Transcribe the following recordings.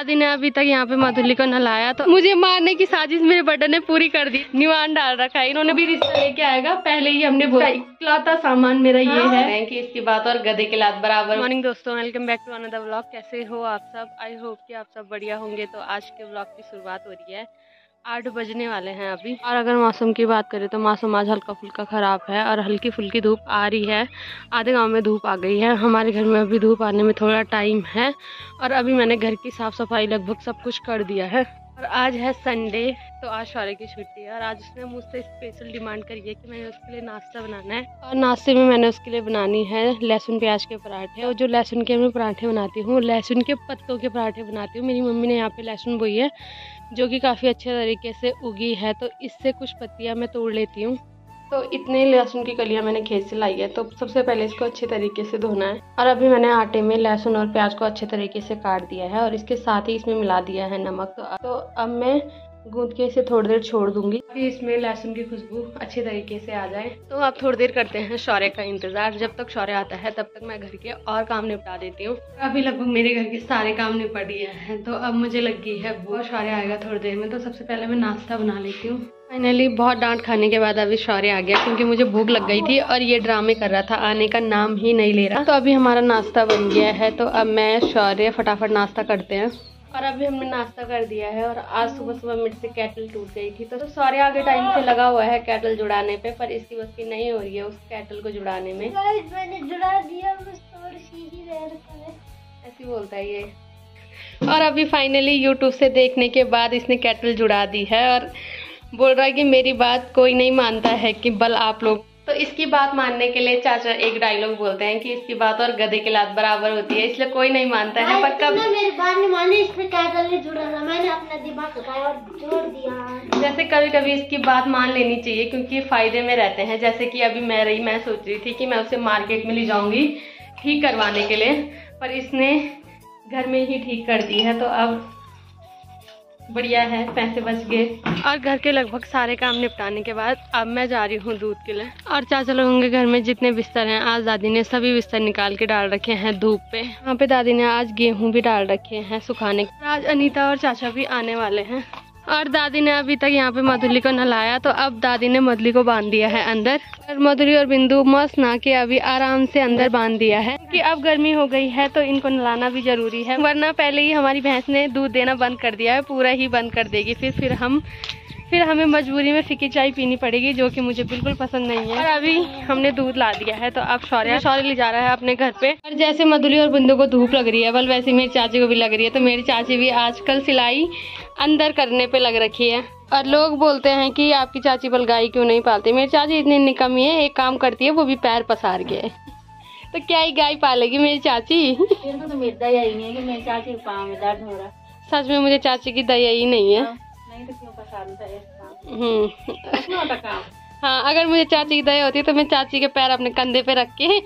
दादी ने अभी तक यहाँ पे मधुली को नहलाया तो मुझे मारने की साजिश मेरे बटन ने पूरी कर दी। निवान डाल रखा है, इन्होंने भी रिश्ता लेके आएगा। पहले ही हमने बोला इकलौता सामान मेरा ये है कि इसकी बात और गधे के लात बराबर। मॉर्निंग दोस्तों, welcome back to another vlog. कैसे हो आप सब? आई होप कि आप सब बढ़िया होंगे। तो आज के व्लॉग की शुरुआत हो रही है। 8 बजने वाले हैं अभी। और अगर मौसम की बात करें तो मौसम आज हल्का फुल्का ख़राब है और हल्की फुल्की धूप आ रही है। आधे गांव में धूप आ गई है, हमारे घर में अभी धूप आने में थोड़ा टाइम है। और अभी मैंने घर की साफ़ सफाई लगभग सब कुछ कर दिया है। और आज है संडे, तो आज शौर्य की छुट्टी है। और आज उसने मुझसे स्पेशल डिमांड करी है कि मैंने उसके लिए नाश्ता बनाना है। और नाश्ते में मैंने उसके लिए बनानी है लहसुन प्याज के पराठे। और जो लहसुन के मैं पराठे बनाती हूँ, लहसुन के पत्तों के पराठे बनाती हूँ। मेरी मम्मी ने यहाँ पे लहसुन बोई है जो कि काफ़ी अच्छे तरीके से उगी है, तो इससे कुछ पत्तियाँ मैं तोड़ लेती हूँ। तो इतने लहसुन की कलियाँ मैंने खेत से लाई है। तो सबसे पहले इसको अच्छे तरीके से धोना है। और अभी मैंने आटे में लहसुन और प्याज को अच्छे तरीके से काट दिया है और इसके साथ ही इसमें मिला दिया है नमक। तो अब मैं गूंद के इसे थोड़ी देर छोड़ दूंगी ताकि इसमें लहसुन की खुशबू अच्छे तरीके से आ जाए। तो आप थोड़ी देर करते हैं शौर्य का इंतजार। जब तक शौर्य आता है तब तक मैं घर के और काम निपटा देती हूँ। अभी लगभग मेरे घर के सारे काम निपट गए हैं। तो अब मुझे लग गई है वो शौर्य आएगा थोड़ी देर में। तो सबसे पहले मैं नाश्ता बना लेती हूँ। फाइनली बहुत डांट खाने के बाद अभी शौर्य आ गया क्योंकि मुझे भूख लग गई थी और ये ड्रामे कर रहा था, आने का नाम ही नहीं ले रहा। तो अभी हमारा नाश्ता बन गया है। तो अब मैं शौर्य फटाफट नाश्ता करते हैं। और अभी हमने नाश्ता कर दिया है। और आज सुबह सुबह मेरे से केटल टूट गई थी। तो शौर्य आगे टाइम से लगा हुआ है केटल जुड़ाने पे, पर इसकी बस की नहीं हो रही है उस केटल को जुड़ाने में। मैंने जुड़ा दिया, बस थोड़ी सी ही रह रखा है। ऐसी बोलता है ये। और अभी फाइनली यूट्यूब से देखने के बाद इसने केटल जुड़ा दी है और बोल रहा है कि मेरी बात कोई नहीं मानता है कि बल आप लोग। तो इसकी बात मानने के लिए चाचा एक डायलॉग बोलते हैं कि इसकी बात और गधे के लात बराबर होती है, इसलिए कोई नहीं मानता है। पर कब मेरी बात नहीं मानी, इसने केटल नहीं जुड़ाना, मैंने अपना दिमाग लगाया और जोड़ दिया। जैसे कभी कभी इसकी बात मान लेनी चाहिए क्योंकि फायदे में रहते हैं। जैसे कि अभी मैं सोच रही थी कि मैं उसे मार्केट में ले जाऊंगी ठीक करवाने के लिए, पर इसने घर में ही ठीक कर दी है। तो अब बढ़िया है, पैसे बच गए। और घर के लगभग सारे काम निपटाने के बाद अब मैं जा रही हूँ दूध के लिए। और चाचा लोगों के घर में जितने बिस्तर हैं आज दादी ने सभी बिस्तर निकाल के डाल रखे हैं धूप पे। यहाँ पे दादी ने आज गेहूं भी डाल रखे हैं सुखाने। आज अनीता और चाचा भी आने वाले हैं। और दादी ने अभी तक यहाँ पे मधुली को नहलाया, तो अब दादी ने मधुली को बांध दिया है अंदर। और मधुली और बिंदु मस्त नहा के अभी आराम से अंदर बांध दिया है कि अब गर्मी हो गई है तो इनको नहलाना भी जरूरी है, वरना पहले ही हमारी भैंस ने दूध देना बंद कर दिया है, पूरा ही बंद कर देगी। फिर हमें मजबूरी में फीकी चाय पीनी पड़ेगी, जो कि मुझे बिल्कुल पसंद नहीं है। और अभी हमने दूध ला दिया है। तो अब शौर्य ले जा रहा है अपने घर पे। और जैसे मधुली और बिंदु को धूप लग रही है, बल वैसे मेरी चाची को भी लग रही है। तो मेरी चाची भी आजकल सिलाई अंदर करने पे लग रखी है। और लोग बोलते हैं कि आपकी चाची बल गाय क्यों नहीं पालती। मेरी चाची इतनी निकम्मी है, एक काम करती है वो भी पैर पसार के। तो क्या ही गाय पालेगी मेरी चाची? तो मेरी दया ही नहीं है कि मेरी चाची के पाँव में दर्द हो रहा। सच में मुझे चाची की दया ही नहीं है। नहीं तो क्यों पसारूं था हाँ, अगर मुझे चाची की दया होती तो मैं चाची के पैर अपने कंधे पे रख के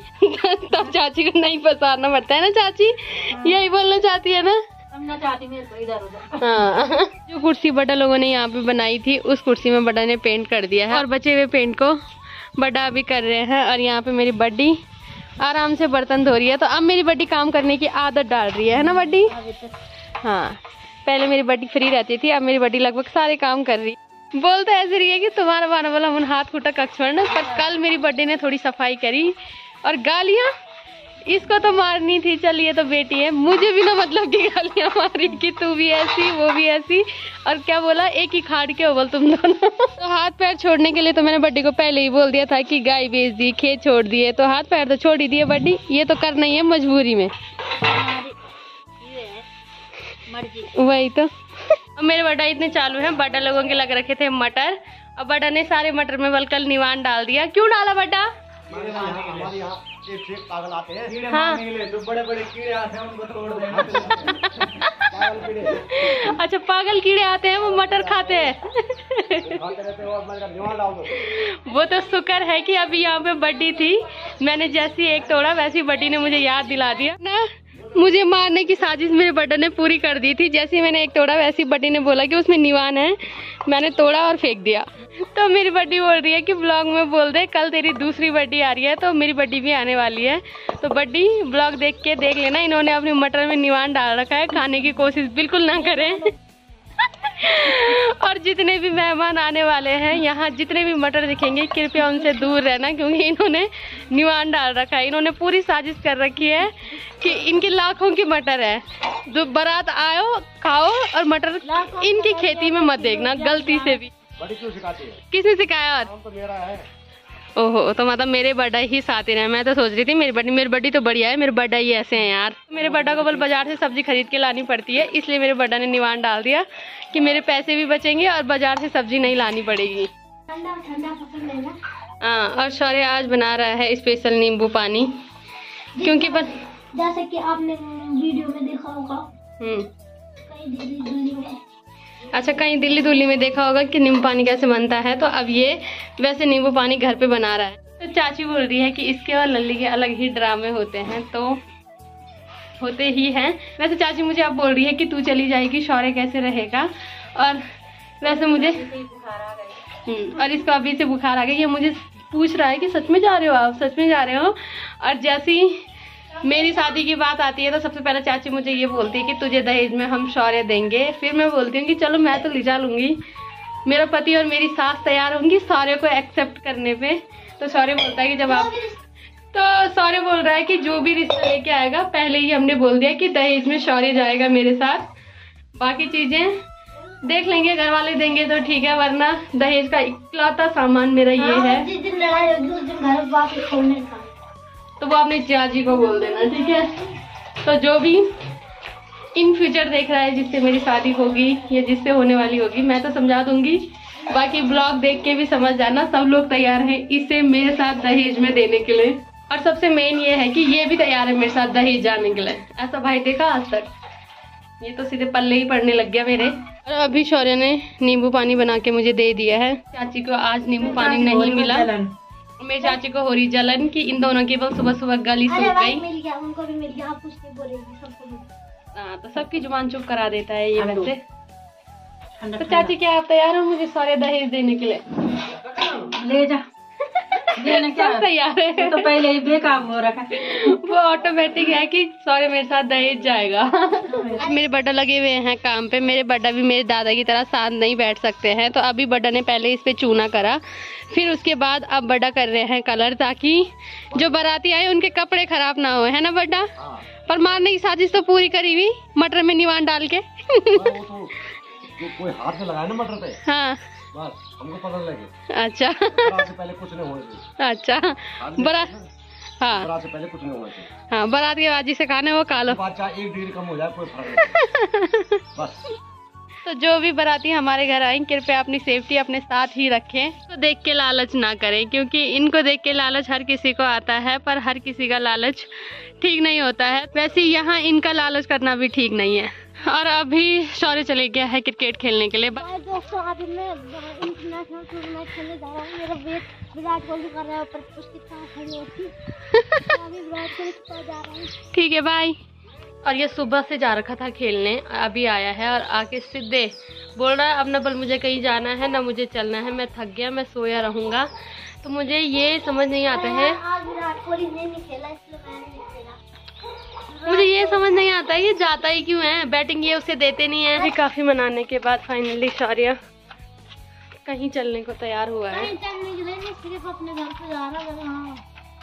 तब चाची को नहीं पसारना पड़ता है ना। चाची यही बोलना चाहती है ना? ना चाहती मेरे को इधर उधर। हाँ, जो कुर्सी बड़ा लोगों ने यहाँ पे बनाई थी उस कुर्सी में बड़ा ने पेंट कर दिया है और बचे हुए पेंट को बड़ा भी कर रहे हैं। और यहाँ पे मेरी बड्डी आराम से बर्तन धो रही है। तो अब मेरी बड्डी काम करने की आदत डाल रही है ना बड्डी? हाँ, पहले मेरी बड्डी फ्री रहती थी, अब मेरी बड्डी लगभग सारे काम कर रही है। बोलते ऐसे रही है कि तुम्हारा बाना वाला मन हाथ खुटा कक्ष छोड़ना। पर कल मेरी बड्डी ने थोड़ी सफाई करी और गालियाँ इसको तो मारनी थी, चलिए तो बेटी है, मुझे भी ना मतलब की गालियाँ मारी कि तू भी ऐसी वो भी ऐसी। और क्या बोला, एक ही खाड़ के बोल तुम दोनों। तो हाथ पैर छोड़ने के लिए तो मैंने बड्डी को पहले ही बोल दिया था कि गाय बेच दी, खेत छोड़ दिए, तो हाथ पैर तो छोड़ ही दिए बड्डी। ये तो करना ही है मजबूरी में, वही तो। अब मेरे बड़ा इतने चालू हैं, बड़ा लोगों के लग रखे थे मटर। अब बड़ा ने सारे मटर में बलकल निवान डाल दिया। क्यों डाला बड़ा? पागल आते हैं। हाँ, तो बड़े-बड़े कीड़े आते हैं, उनको तोड़ देना। अच्छा, पागल कीड़े आते हैं वो मटर खाते हैं। वो तो शुक्र है कि अभी यहाँ पे बड्डी थी, मैंने जैसी एक तोड़ा वैसी बड्डी ने मुझे याद दिला दिया ना। मुझे मारने की साजिश मेरे बड्डा ने पूरी कर दी थी। जैसे ही मैंने एक तोड़ा वैसे ही बड्डी ने बोला कि उसमें निवान है, मैंने तोड़ा और फेंक दिया। तो मेरी बड्डी बोल रही है कि ब्लॉग में बोल दे कल तेरी दूसरी बड्डी आ रही है, तो मेरी बड्डी भी आने वाली है। तो बड्डी ब्लॉग देख लेना। इन्होंने अपनी मटर में निवान डाल रखा है, खाने की कोशिश बिल्कुल ना करें। और जितने भी मेहमान आने वाले हैं यहाँ, जितने भी मटर दिखेंगे कृपया उनसे दूर रहना, क्योंकि इन्होंने निवान डाल रखा है। इन्होंने पूरी साजिश कर रखी है कि इनकी लाखों की मटर है, जो बारात आओ खाओ, और मटर इनकी खेती में मत देखना गलती से भी। बड़ी क्यों सिखाती है? किसने सिखाया? और तो मेरा है। ओहो, तो मतलब मेरे बड्डा ही साथ ही रहे। मैं तो सोच रही थी मेरी बड्डी तो बढ़िया है, मेरे बड्डा ही ऐसे हैं यार। मेरे बड्डा को बल बाजार से सब्जी खरीद के लानी पड़ती है, इसलिए मेरे बड्डा ने निवान डाल दिया कि मेरे पैसे भी बचेंगे और बाजार से सब्जी नहीं लानी पड़ेगी। ठंडा ठंडा पसंद है ना। हाँ, और शौर्य आज बना रहा है स्पेशल नींबू पानी, क्योंकि बस जैसे कि आपने वीडियो में देखा होगा कहीं दिल्ली में। अच्छा, कहीं दिल्ली में देखा होगा कि नींबू पानी कैसे बनता है। तो अब ये वैसे नींबू पानी घर पे बना रहा है। तो चाची बोल रही है कि इसके और लल्ली के अलग ही ड्रामे होते हैं, तो होते ही हैं। वैसे चाची मुझे अब बोल रही है कि तू चली जाएगी, शौर्य कैसे रहेगा। और वैसे मुझे और इसको अभी से बुखार आ गया। ये मुझे पूछ रहा है कि सच में जा रहे हो आप, सच में जा रहे हो। और जैसी मेरी शादी की बात आती है तो सबसे पहले चाची मुझे ये बोलती है कि तुझे दहेज में हम शौर्य देंगे। फिर मैं बोलती हूँ कि चलो मैं तो ले जा लूँगी, मेरा पति और मेरी सास तैयार होंगी शौर्य को एक्सेप्ट करने पे। तो शौर्य बोलता है कि जब आप शौर्य बोल रहा है कि जो भी रिश्ता लेके आएगा, पहले ही हमने बोल दिया कि दहेज में शौर्य जाएगा मेरे साथ, बाकी चीजें देख लेंगे, घर वाले देंगे तो ठीक है, वरना दहेज का इकलौता सामान मेरा ये है। जिस दिन लड़ाई होगी उस दिन घर वापस खोलने का, तो वो अपने चाची को बोल देना, ठीक है। तो जो भी इन फ्यूचर देख रहा है जिससे मेरी शादी होगी या जिससे होने वाली होगी, मैं तो समझा दूंगी, बाकी ब्लॉग देख के भी समझ जाना। सब लोग तैयार हैं इसे मेरे साथ दहेज में देने के लिए, और सबसे मेन ये है कि ये भी तैयार है मेरे साथ दहेज जाने के लिए। ऐसा भाई देखा आज तक? ये तो सीधे पल्ले ही पड़ने लग गया मेरे। और अभी शौर्य ने नींबू पानी बना के मुझे दे दिया है। चाची को आज नींबू पानी नहीं मिला, मेरी चाची को हो रही जलन कि इन दोनों की बस सुबह सुबह गली सूख गई। मिल गया, उनको भी मिल गया, आप कुछ नहीं बोलेगी, सबको। हाँ, तो सबकी जुबान चुप करा देता है ये वैसे। तो चाची क्या आप तैयार हो मुझे सारे दहेज देने के लिए? ले जा देने क्या तैयार है, तो पहले ही बेकाबू हो रखा है। वो ऑटोमेटिक है कि सॉरी मेरे साथ दहेज जाएगा। मेरे बड्डा लगे हुए हैं काम पे। मेरे बड्डा भी मेरे दादा की तरह साथ नहीं बैठ सकते हैं, तो अभी बड्डा ने पहले इस पे चूना करा, फिर उसके बाद अब बड्डा कर रहे हैं कलर, ताकि जो बाराती आए उनके कपड़े खराब ना हो, है ना बड्डा? पर मारने की साजिश तो पूरी करी हुई मटर में निवान डाल के। जो कोई हाथ से लगाए ना मटर पे, हाँ बस हमको पता लगे। अच्छा बारात से पहले कुछ नहीं होना चाहिए। अच्छा, बारात, हाँ बारात से पहले कुछ नहीं होना चाहिए। हाँ, बारात के बाद जिसे खाना है वो खा लो। बात चाहे 1 डिग्री कम हो जाए कोई फर्क नहीं बस। तो जो भी बाराती हमारे घर आए कृपया अपनी सेफ्टी अपने साथ ही रखें। तो देख के लालच ना करें, क्योंकि इनको देख के लालच हर किसी को आता है, पर हर किसी का लालच ठीक नहीं होता है। वैसे यहाँ इनका लालच करना भी ठीक नहीं है। और अभी शौर्य चले गया है क्रिकेट खेलने के लिए। दोस्तों अभी मैं इंटरनेशनल टूर्नामेंट खेलने जा रहा हूँ। मेरा वेट विराट कोहली कर रहा है, पर उसकी सांस खड़ी होती है। अभी विराट कोहली के पास जा रहा हूँ। ठीक है, बाय। और ये सुबह से जा रखा था खेलने, अभी आया है और आके सीधे बोल रहा है अब न बल मुझे कहीं जाना है ना मुझे चलना है, मैं थक गया, मैं सोया रहूँगा। तो मुझे ये समझ नहीं आता है, आज विराट कोहली ने नहीं खेला इसलिए मैंने नहीं खेला। मुझे ये समझ नहीं आता है ये जाता ही क्यों है, बैटिंग ये उसे देते नहीं है। काफी मनाने के बाद फाइनली शौर्य कहीं चलने को तैयार हुआ है। कहीं चलने के लिए नहीं, सिर्फ अपने घर पे जा रहा है। हाँ,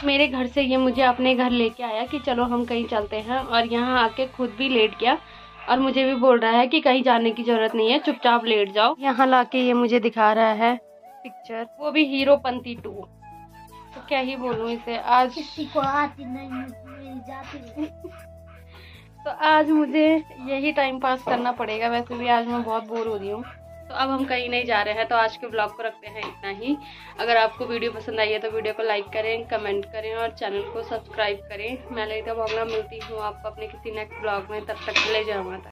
मेरे घर से ये मुझे अपने घर लेके आया कि चलो हम कहीं चलते हैं, और यहाँ आके खुद भी लेट गया और मुझे भी बोल रहा है कि कहीं जाने की जरूरत नहीं है, चुपचाप लेट जाओ। यहाँ लाके ये मुझे दिखा रहा है पिक्चर, वो भी हीरोपंती 2। तो क्या ही बोलूँ इसे, आज किसी को आती नहीं, मेरी जाती नहीं। तो आज मुझे यही टाइम पास करना पड़ेगा। वैसे भी आज मैं बहुत बोर हो रही हूँ। तो अब हम कहीं नहीं जा रहे हैं, तो आज के ब्लॉग को रखते हैं इतना ही। अगर आपको वीडियो पसंद आई है तो वीडियो को लाइक करें, कमेंट करें और चैनल को सब्सक्राइब करें। मैं ललिता मोंगला मिलती हूँ आपको अपने किसी नेक्स्ट ब्लॉग में, तब तक के लिए जय माता।